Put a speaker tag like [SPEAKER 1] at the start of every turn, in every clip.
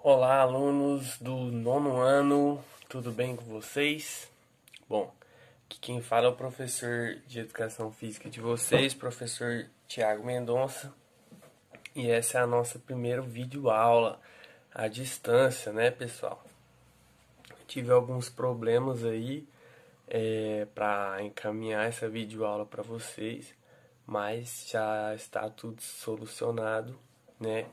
[SPEAKER 1] Olá, alunos do nono ano, tudo bem com vocês? Bom, aqui quem fala é o professor de Educação Física de vocês, professor Tiago Mendonça, e essa é a nossa primeira videoaula à distância, né, pessoal? Tive alguns problemas aí para encaminhar essa videoaula para vocês, mas já está tudo solucionado, né?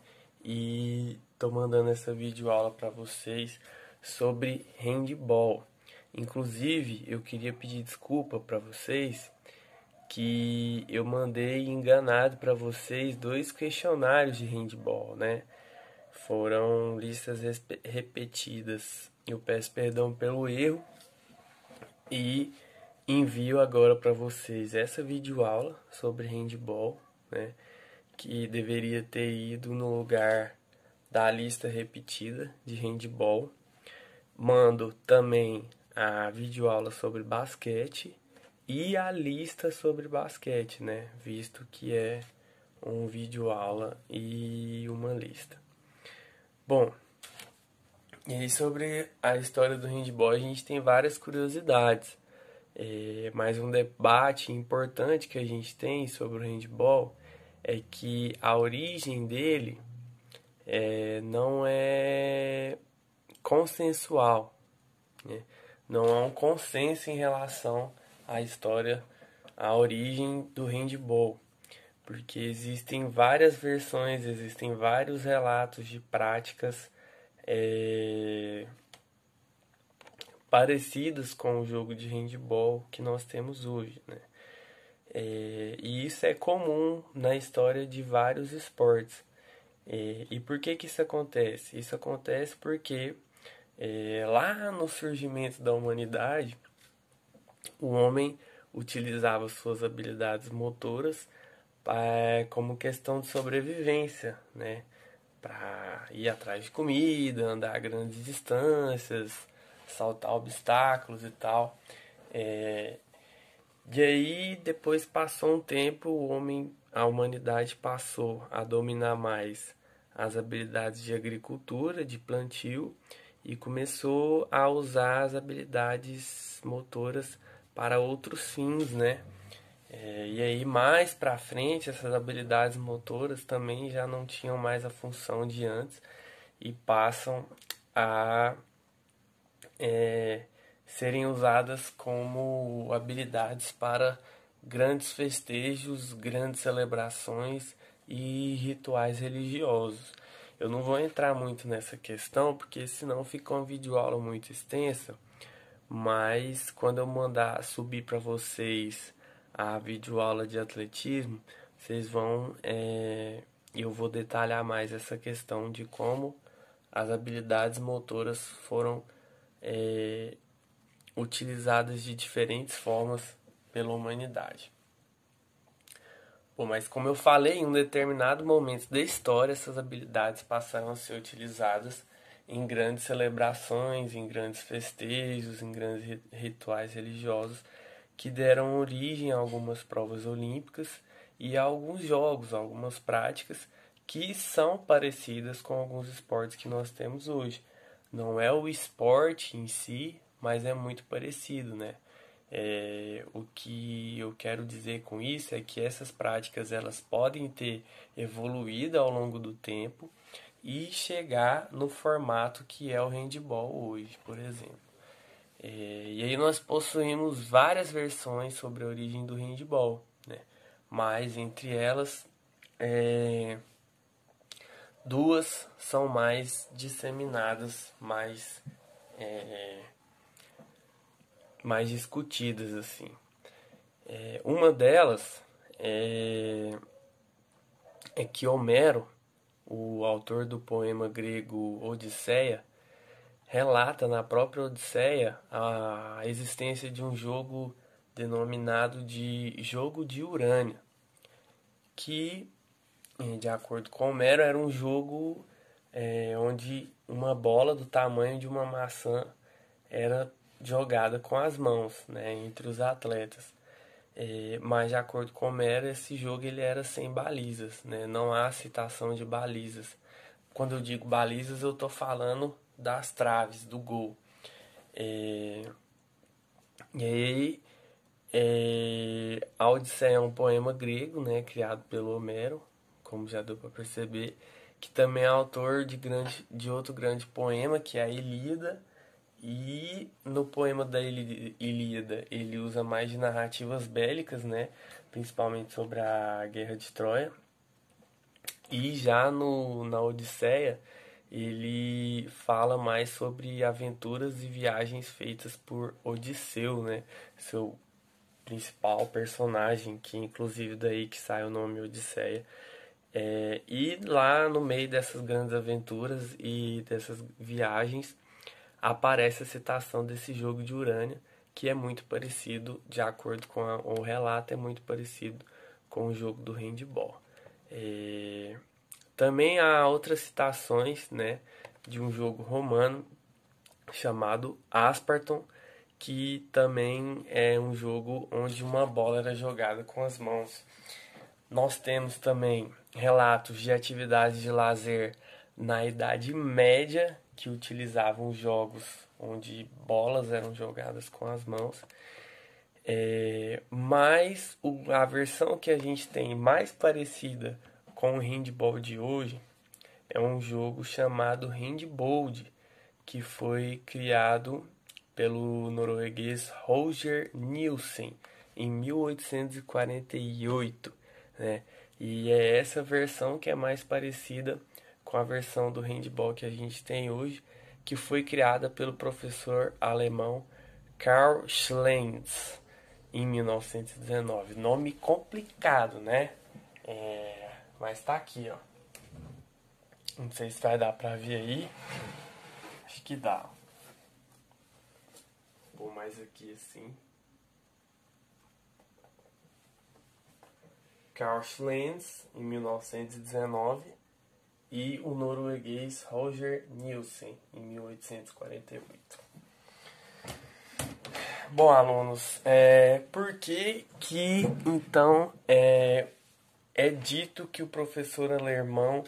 [SPEAKER 1] E tô mandando essa videoaula para vocês sobre handball. Inclusive, eu queria pedir desculpa para vocês que eu mandei enganado para vocês dois questionários de handball, né? Foram listas repetidas. Eu peço perdão pelo erro e envio agora para vocês essa videoaula sobre handball, né? Que deveria ter ido no lugar da lista repetida de handball. Mando também a videoaula sobre basquete e a lista sobre basquete, né? Visto que é um videoaula e uma lista. Bom, e aí sobre a história do handball a gente tem várias curiosidades. Mas um debate importante que a gente tem sobre o handball é que a origem dele não é consensual, né? Não há um consenso em relação à história, à origem do handball, porque existem várias versões, existem vários relatos de práticas parecidas com o jogo de handball que nós temos hoje, né? E isso é comum na história de vários esportes. E por que que isso acontece? Isso acontece porque lá no surgimento da humanidade, o homem utilizava suas habilidades motoras como questão de sobrevivência, né? Para ir atrás de comida, andar grandes distâncias, saltar obstáculos e tal. E aí, depois passou um tempo, a humanidade passou a dominar mais as habilidades de agricultura, de plantio, e começou a usar as habilidades motoras para outros fins, né? E aí, mais para frente, essas habilidades motoras também já não tinham mais a função de antes e passam a serem usadas como habilidades para grandes festejos, grandes celebrações e rituais religiosos. Eu não vou entrar muito nessa questão, porque senão fica uma videoaula muito extensa, mas quando eu mandar subir para vocês a videoaula de atletismo, vocês vão eu vou detalhar mais essa questão de como as habilidades motoras foram utilizadas de diferentes formas pela humanidade. Bom, mas como eu falei, em um determinado momento da história, essas habilidades passaram a ser utilizadas em grandes celebrações, em grandes festejos, em grandes rituais religiosos que deram origem a algumas provas olímpicas e a alguns jogos, algumas práticas que são parecidas com alguns esportes que nós temos hoje. Não é o esporte em si, mas é muito parecido, né? O que eu quero dizer com isso é que essas práticas elas podem ter evoluído ao longo do tempo e chegar no formato que é o handball hoje, por exemplo. E aí nós possuímos várias versões sobre a origem do handball, né? Mas entre elas, duas são mais disseminadas, mais discutidas assim. Uma delas é que Homero, o autor do poema grego Odisseia, relata na própria Odisseia a existência de um jogo denominado de Jogo de Urânio, que, de acordo com Homero, era um jogo onde uma bola do tamanho de uma maçã era jogada com as mãos, né, entre os atletas. Mas de acordo com Homero, esse jogo ele era sem balizas, né? Não há citação de balizas quando eu digo balizas, eu tô falando das traves, do gol. É, e aí, a Odisseia é um poema grego, né, criado pelo Homero, como já deu para perceber, que também é autor de outro grande poema, que é a Ilíada. E no poema da Ilíada ele usa mais de narrativas bélicas, né, principalmente sobre a Guerra de Troia. E já na Odisseia ele fala mais sobre aventuras e viagens feitas por Odisseu, né, seu principal personagem, que inclusive daí que sai o nome Odisseia. E lá no meio dessas grandes aventuras e dessas viagens aparece a citação desse jogo de Urânia, que é muito parecido, de acordo com o relato, é muito parecido com o jogo do handball. É, Também há outras citações, né, de um jogo romano chamado Asparton, que também é um jogo onde uma bola era jogada com as mãos. Nós temos também relatos de atividades de lazer na Idade Média que utilizavam jogos onde bolas eram jogadas com as mãos. Mas a versão que a gente tem mais parecida com o handball de hoje é um jogo chamado Handball, que foi criado pelo norueguês Roger Nielsen em 1848, né? E é essa versão que é mais parecida com a versão do handball que a gente tem hoje, que foi criada pelo professor alemão Karl Schlenz em 1919. Nome complicado, né? Mas tá aqui, ó. Não sei se vai dar pra ver aí. Acho que dá. Vou mais aqui assim. Karl Schlenz, em 1919, e o norueguês Roger Nielsen, em 1848. Bom, alunos, por que então é dito que o professor alemão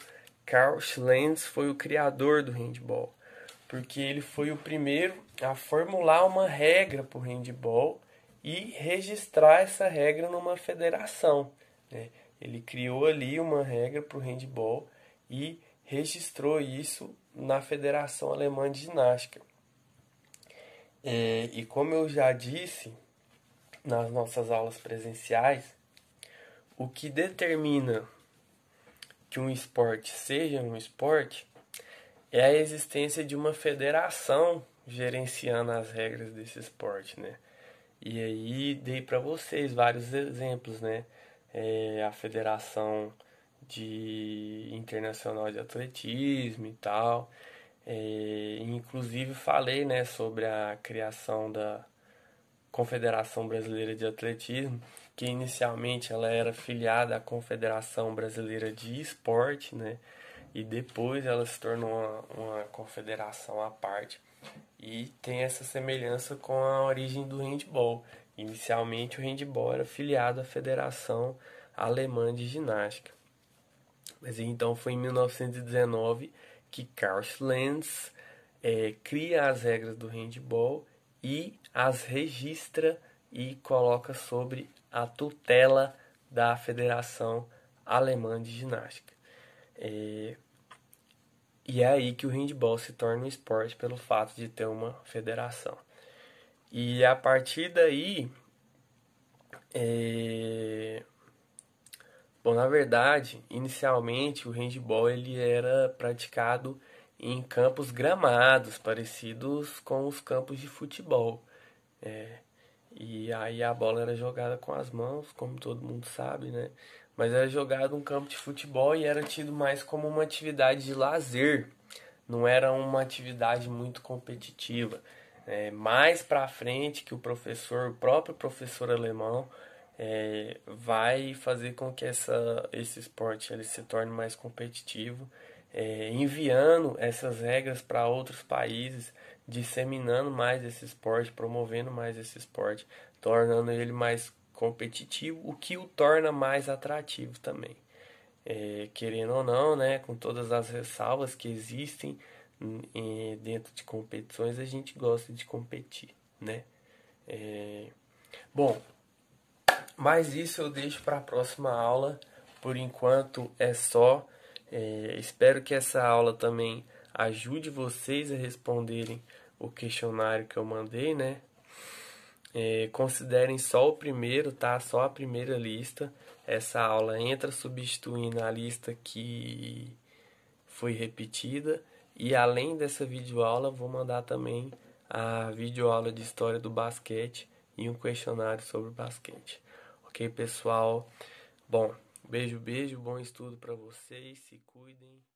[SPEAKER 1] Karl Schlenz foi o criador do handball? Porque ele foi o primeiro a formular uma regra para o handball e registrar essa regra numa federação, né? Ele criou ali uma regra para o handball e registrou isso na Federação Alemã de Ginástica. E como eu já disse nas nossas aulas presenciais, o que determina que um esporte seja um esporte é a existência de uma federação gerenciando as regras desse esporte, né? E aí dei para vocês vários exemplos, né? A Federação Internacional de Atletismo e tal. Inclusive falei, né, sobre a criação da Confederação Brasileira de Atletismo, que inicialmente ela era filiada à Confederação Brasileira de Esporte, né? E depois ela se tornou uma confederação à parte. E tem essa semelhança com a origem do handball. Inicialmente o handball era filiado à Federação Alemã de Ginástica. Mas então foi em 1919 que Karl Schlenz cria as regras do handball e as registra e coloca sobre a tutela da Federação Alemã de Ginástica. E é aí que o handball se torna um esporte pelo fato de ter uma federação. E a partir daí, bom, na verdade, inicialmente o handball ele era praticado em campos gramados, parecidos com os campos de futebol. E aí a bola era jogada com as mãos, como todo mundo sabe, né? Mas era jogado um campo de futebol e era tido mais como uma atividade de lazer. Não era uma atividade muito competitiva. Mais pra frente que o próprio professor alemão, vai fazer com que esse esporte ele se torne mais competitivo, enviando essas regras para outros países, disseminando mais esse esporte, promovendo mais esse esporte, tornando ele mais competitivo, o que o torna mais atrativo também. querendo ou não, né, com todas as ressalvas que existem dentro de competições, a gente gosta de competir, né? Bom, mas isso eu deixo para a próxima aula. Por enquanto é só. Espero que essa aula também ajude vocês a responderem o questionário que eu mandei, né? Considerem só o primeiro, tá? Só a primeira lista. Essa aula entra substituindo a lista que foi repetida. E além dessa videoaula, vou mandar também a videoaula de história do basquete e um questionário sobre basquete. Ok, pessoal? Bom, beijo, beijo, bom estudo para vocês, se cuidem.